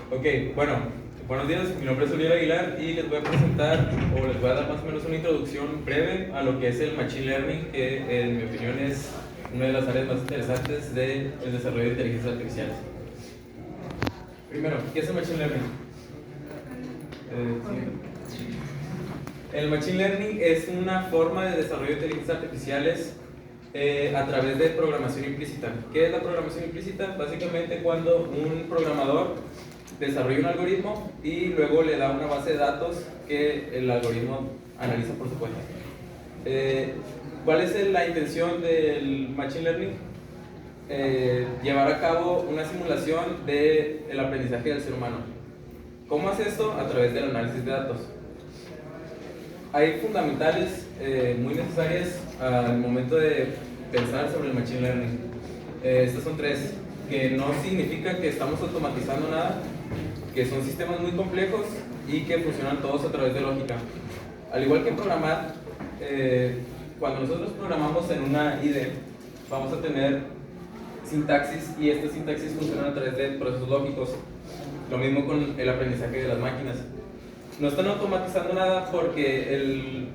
Ok, bueno, buenos días, mi nombre es Uriel Aguilar y les voy a presentar o les voy a dar más o menos una introducción breve a lo que es el Machine Learning, que en mi opinión es una de las áreas más interesantes del desarrollo de inteligencias artificiales. Primero, ¿qué es el Machine Learning? El Machine Learning es una forma de desarrollo de inteligencias artificiales a través de programación implícita. ¿Qué es la programación implícita? Básicamente cuando un programador desarrolla un algoritmo y luego le da una base de datos que el algoritmo analiza por su cuenta. ¿Cuál es la intención del Machine Learning? Llevar a cabo una simulación del aprendizaje del ser humano. ¿Cómo hace esto? A través del análisis de datos. Hay fundamentales muy necesarias al momento de pensar sobre el Machine Learning. Estas son tres, que no significa que estamos automatizando nada, que son sistemas muy complejos y que funcionan todos a través de lógica. Al igual que programar, cuando nosotros programamos en una IDE, vamos a tener sintaxis y estas sintaxis funcionan a través de procesos lógicos. Lo mismo con el aprendizaje de las máquinas. No están automatizando nada porque el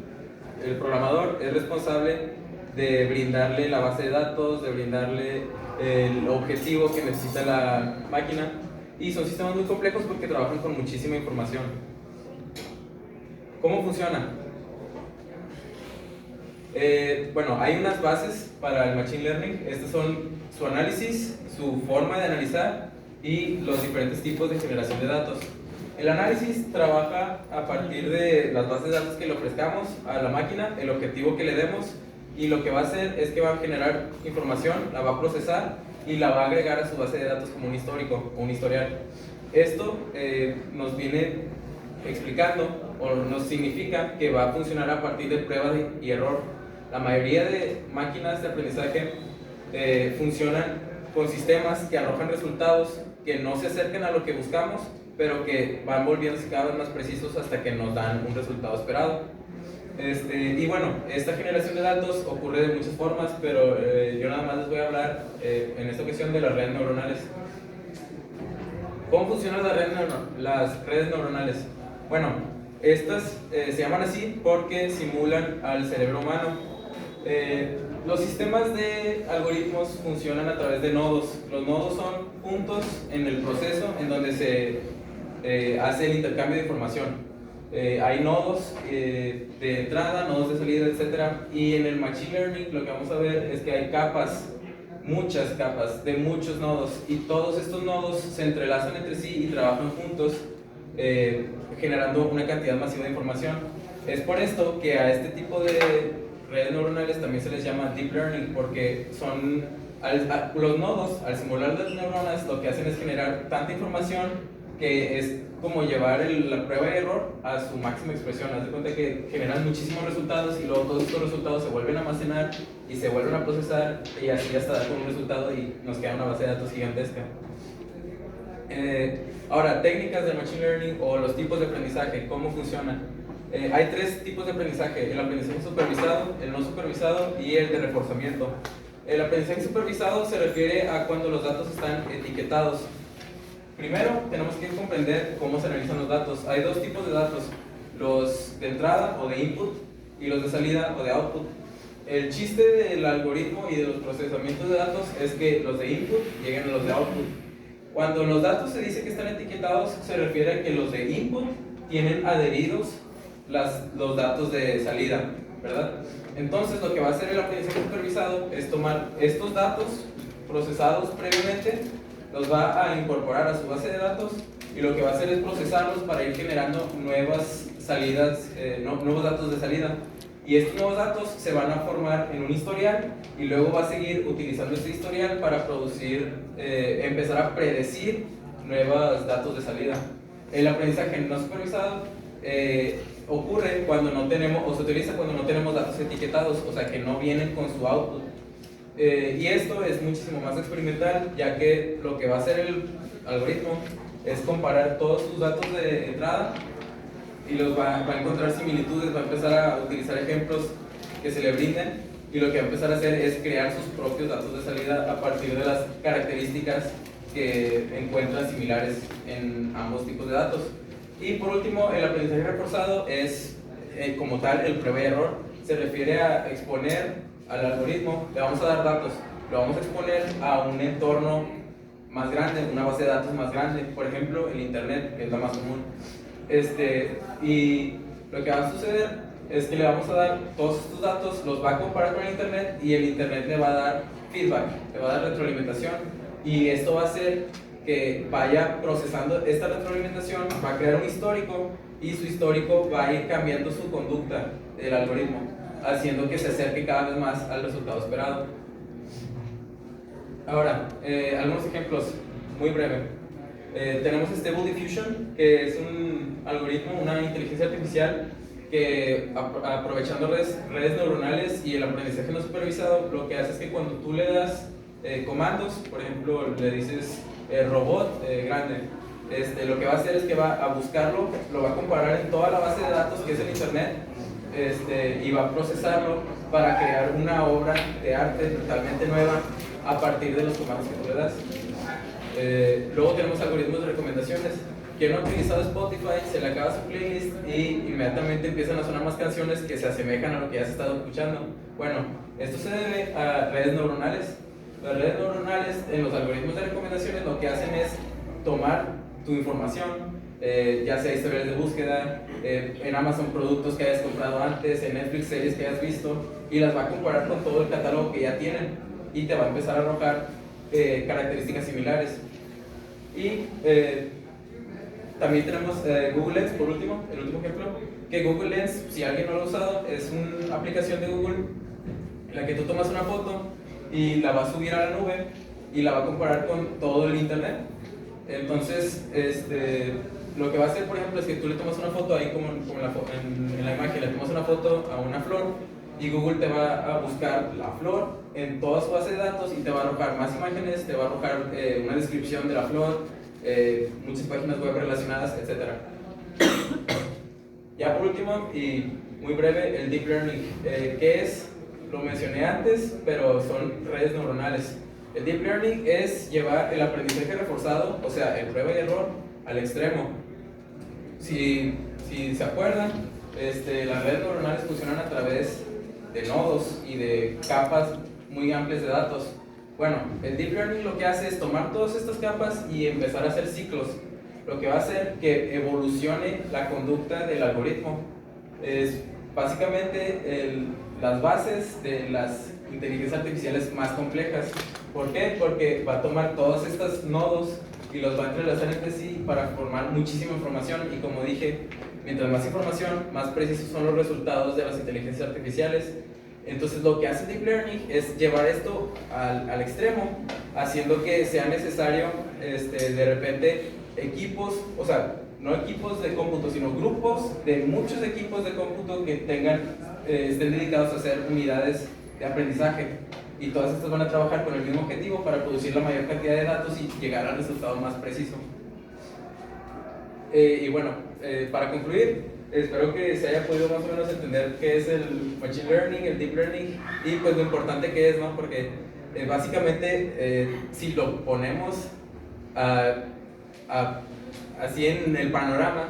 programador es responsable de brindarle la base de datos, de brindarle el objetivo que necesita la máquina, y son sistemas muy complejos porque trabajan con muchísima información. ¿Cómo funciona? Bueno, hay unas bases para el Machine Learning. Estas son su análisis, su forma de analizar y los diferentes tipos de generación de datos. El análisis trabaja a partir de las bases de datos que le ofrezcamos a la máquina, el objetivo que le demos, y lo que va a hacer es que va a generar información, la va a procesar y la va a agregar a su base de datos como un histórico o un historial. Esto nos viene explicando o nos significa que va a funcionar a partir de prueba y error. La mayoría de máquinas de aprendizaje funcionan con sistemas que arrojan resultados que no se acercan a lo que buscamos, pero que van volviéndose cada vez más precisos hasta que nos dan un resultado esperado. Y bueno, esta generación de datos ocurre de muchas formas, pero yo nada más les voy a hablar en esta ocasión de las redes neuronales. ¿Cómo funcionan las redes neuronales? Bueno, estas se llaman así porque simulan al cerebro humano. Los sistemas de algoritmos funcionan a través de nodos. Los nodos son puntos en el proceso en donde se hace el intercambio de información. Hay nodos de entrada, nodos de salida, etc. Y en el Machine Learning lo que vamos a ver es que hay capas, muchas capas de muchos nodos, y todos estos nodos se entrelazan entre sí y trabajan juntos, generando una cantidad masiva de información. Es por esto que a este tipo de redes neuronales también se les llama Deep Learning, porque son los nodos, al simular las neuronas, lo que hacen es generar tanta información que es como llevar la prueba de error a su máxima expresión. Haz de cuenta que generan muchísimos resultados y luego todos estos resultados se vuelven a almacenar y se vuelven a procesar, y así hasta dar con un resultado y nos queda una base de datos gigantesca. Ahora, técnicas de Machine Learning o los tipos de aprendizaje, ¿cómo funcionan? Hay tres tipos de aprendizaje: el aprendizaje supervisado, el no supervisado y el de reforzamiento. El aprendizaje supervisado se refiere a cuando los datos están etiquetados. Primero, tenemos que comprender cómo se analizan los datos. Hay dos tipos de datos: los de entrada o de input y los de salida o de output. El chiste del algoritmo y de los procesamientos de datos es que los de input lleguen a los de output. Cuando los datos se dice que están etiquetados, se refiere a que los de input tienen adheridos los datos de salida, ¿verdad? Entonces, lo que va a hacer el aprendizaje supervisado es tomar estos datos procesados previamente, los va a incorporar a su base de datos, y lo que va a hacer es procesarlos para ir generando nuevas salidas, nuevos datos de salida. Y estos nuevos datos se van a formar en un historial, y luego va a seguir utilizando este historial para producir, empezar a predecir nuevos datos de salida. El aprendizaje no supervisado ocurre cuando no tenemos, o se utiliza cuando no tenemos datos etiquetados, o sea que no vienen con su output. Y esto es muchísimo más experimental, ya que lo que va a hacer el algoritmo es comparar todos tus datos de entrada y los va a encontrar similitudes, va a empezar a utilizar ejemplos que se le brinden, y lo que va a empezar a hacer es crear sus propios datos de salida a partir de las características que encuentra similares en ambos tipos de datos. Y por último, el aprendizaje reforzado es, como tal, el prueba y error. Se refiere a exponer al algoritmo, le vamos a dar datos, lo vamos a exponer a un entorno más grande, una base de datos más grande, por ejemplo, el Internet, que es la más común. Y lo que va a suceder es que le vamos a dar todos estos datos, los va a comparar con el Internet y el Internet le va a dar feedback, le va a dar retroalimentación, y esto va a hacer que vaya procesando esta retroalimentación, va a crear un histórico y su histórico va a ir cambiando su conducta del algoritmo, haciendo que se acerque cada vez más al resultado esperado. Ahora, algunos ejemplos muy breves. Tenemos Stable Diffusion, que es un algoritmo, una inteligencia artificial que, aprovechando redes neuronales y el aprendizaje no supervisado, lo que hace es que cuando tú le das comandos, por ejemplo, le dices robot grande, lo que va a hacer es que va a buscarlo, lo va a comparar en toda la base de datos que es el Internet, y va a procesarlo para crear una obra de arte totalmente nueva a partir de los comandos que tú le das. Luego tenemos algoritmos de recomendaciones. Quien no ha utilizado Spotify, se le acaba su playlist y inmediatamente empiezan a sonar más canciones que se asemejan a lo que ya se ha estado escuchando. Bueno, esto se debe a redes neuronales. Las redes neuronales en los algoritmos de recomendaciones lo que hacen es tomar tu información, ya sea historias de búsqueda, en Amazon productos que hayas comprado antes, en Netflix series que hayas visto, y las va a comparar con todo el catálogo que ya tienen y te va a empezar a arrojar características similares. Y también tenemos Google Lens, por último, el último ejemplo, que Google Lens, si alguien no lo ha usado, es una aplicación de Google en la que tú tomas una foto y la vas a subir a la nube y la va a comparar con todo el Internet. Entonces, lo que va a hacer, por ejemplo, es que tú le tomas una foto ahí como en la imagen, le tomas una foto a una flor y Google te va a buscar la flor en toda su base de datos y te va a arrojar más imágenes, te va a arrojar una descripción de la flor, muchas páginas web relacionadas, etc. Ya por último y muy breve, el Deep Learning. ¿Qué es? Lo mencioné antes, pero son redes neuronales. El Deep Learning es llevar el aprendizaje reforzado, o sea, el prueba y error, al extremo. Si se acuerdan, las redes neuronales funcionan a través de nodos y de capas muy amplias de datos. Bueno, el Deep Learning lo que hace es tomar todas estas capas y empezar a hacer ciclos, lo que va a hacer que evolucione la conducta del algoritmo. Es básicamente las bases de las inteligencias artificiales más complejas. ¿Por qué? Porque va a tomar todos estos nodos y los va a entrelazar entre sí para formar muchísima información, y como dije, mientras más información, más precisos son los resultados de las inteligencias artificiales. Entonces lo que hace Deep Learning es llevar esto al extremo, haciendo que sea necesario de repente equipos, o sea, no equipos de cómputo, sino grupos de muchos equipos de cómputo que estén dedicados a hacer unidades de aprendizaje, y todas estas van a trabajar con el mismo objetivo para producir la mayor cantidad de datos y llegar al resultado más preciso. Y bueno, para concluir, espero que se haya podido más o menos entender qué es el Machine Learning, el Deep Learning, y pues lo importante que es, ¿no? Porque básicamente si lo ponemos así en el panorama,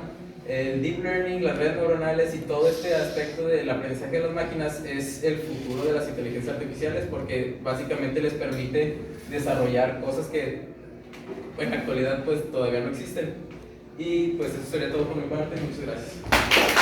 el Deep Learning, las redes neuronales y todo este aspecto del aprendizaje de las máquinas es el futuro de las inteligencias artificiales, porque básicamente les permite desarrollar cosas que en la actualidad pues todavía no existen. Y pues eso sería todo por mi parte. Muchas gracias.